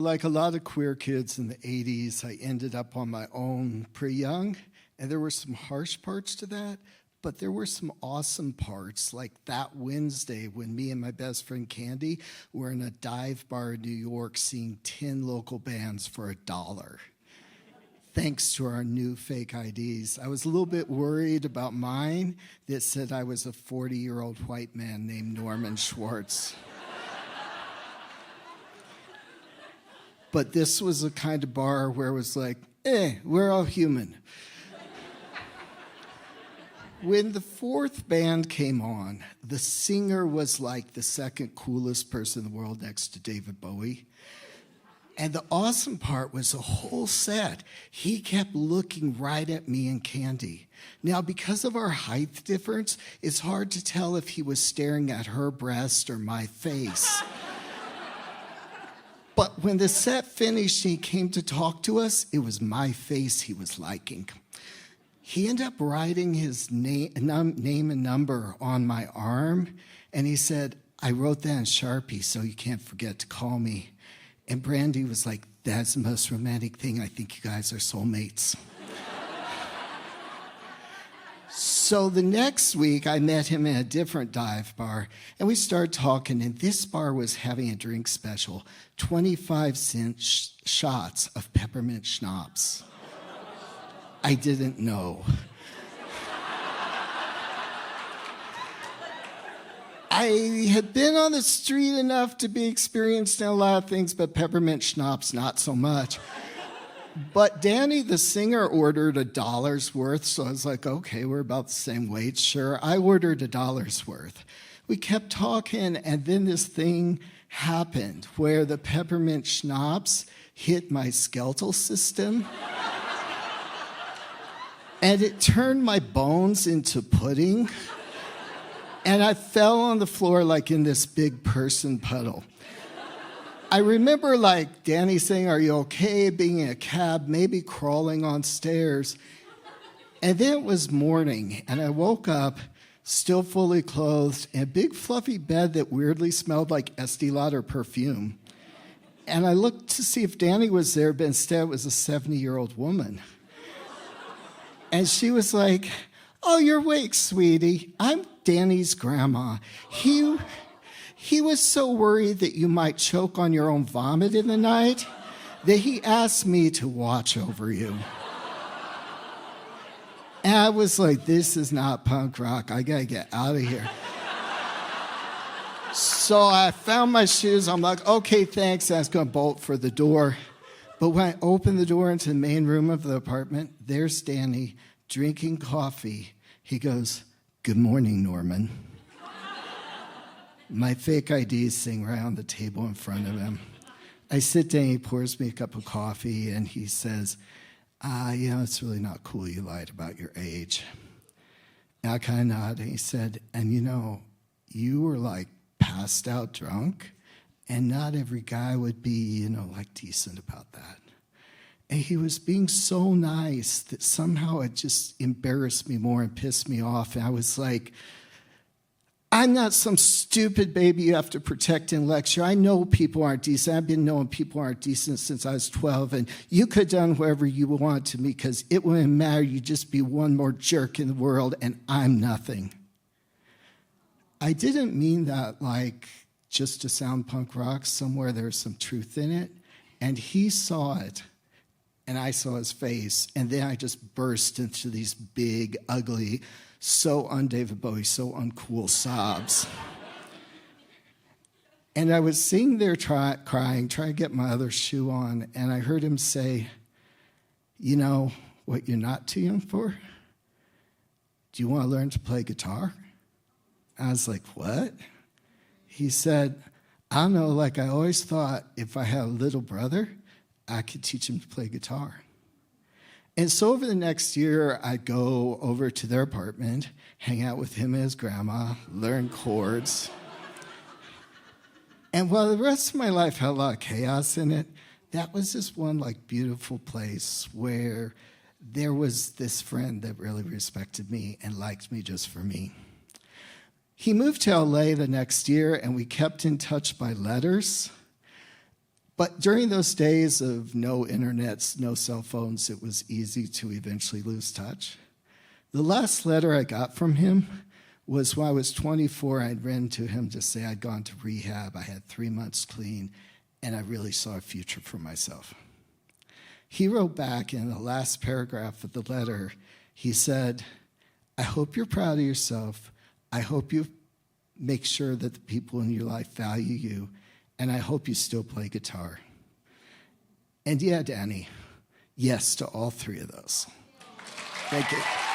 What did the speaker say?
Like a lot of queer kids in the 80s, I ended up on my own pretty young, and there were some harsh parts to that, but there were some awesome parts, like that Wednesday when me and my best friend Candy were in a dive bar in New York seeing 10 local bands for $1. Thanks to our new fake IDs. I was a little bit worried about mine that said I was a 40-year-old white man named Norman Schwartz. But this was a kind of bar where it was like, we're all human. When the fourth band came on, the singer was like the second coolest person in the world next to David Bowie. And the awesome part was the whole set, he kept looking right at me and Candy. Now, because of our height difference, it's hard to tell if he was staring at her breast or my face. But when the set finished and he came to talk to us, it was my face he was liking. He ended up writing his name and number on my arm, and he said, I wrote that in Sharpie so you can't forget to call me. And Brandy was like, that's the most romantic thing. I think you guys are soulmates. So the next week, I met him in a different dive bar, and we started talking, and this bar was having a drink special, 25-cent shots of peppermint schnapps. I didn't know. I had been on the street enough to be experienced in a lot of things, but peppermint schnapps, not so much. But Danny, the singer, ordered $1 worth, so I was like, okay, we're about the same weight, sure. I ordered $1 worth. We kept talking, and then this thing happened where the peppermint schnapps hit my skeletal system, and it turned my bones into pudding, and I fell on the floor like in this big person puddle. I remember like Danny saying, are you okay, being in a cab, maybe crawling on stairs. And then it was morning, and I woke up still fully clothed in a big fluffy bed that weirdly smelled like Estee Lauder perfume. And I looked to see if Danny was there, but instead it was a 70-year-old woman. And she was like, oh, you're awake, sweetie. I'm Danny's grandma. He was so worried that you might choke on your own vomit in the night that he asked me to watch over you. And I was like, this is not punk rock. I gotta get out of here. So I found my shoes. I'm like, okay, thanks. I was gonna bolt for the door. But when I opened the door into the main room of the apartment, there's Danny drinking coffee. He goes, good morning, Norman. My fake ID is sitting right on the table in front of him. I sit down, he pours me a cup of coffee, and he says, it's really not cool you lied about your age. And I kind of nodded, and he said, and you were like passed out drunk, and not every guy would be, like decent about that. And he was being so nice that somehow it just embarrassed me more and pissed me off. And I was like, I'm not some stupid baby you have to protect and lecture. I know people aren't decent. I've been knowing people aren't decent since I was 12, and you could have done whatever you wanted to me because it wouldn't matter. You'd just be one more jerk in the world, and I'm nothing. I didn't mean that like just to sound punk rock. Somewhere there's some truth in it, and he saw it, and I saw his face, and then I just burst into these big, ugly, so un-David Bowie, so uncool sobs. And I was sitting there crying, trying to get my other shoe on, and I heard him say, you know what you're not too young for? Do you want to learn to play guitar? I was like, what? He said, I don't know, like I always thought if I had a little brother, I could teach him to play guitar. And so over the next year, I'd go over to their apartment, hang out with him and his grandma, learn chords. And while the rest of my life had a lot of chaos in it, that was just one like beautiful place where there was this friend that really respected me and liked me just for me. He moved to LA the next year, and we kept in touch by letters. But during those days of no internets, no cell phones, it was easy to eventually lose touch. The last letter I got from him was when I was 24. I'd written to him to say I'd gone to rehab, I had 3 months clean, and I really saw a future for myself. He wrote back in the last paragraph of the letter, he said, I hope you're proud of yourself. I hope you make sure that the people in your life value you, and I hope you still play guitar. And yeah, Danny, yes to all three of those. Thank you.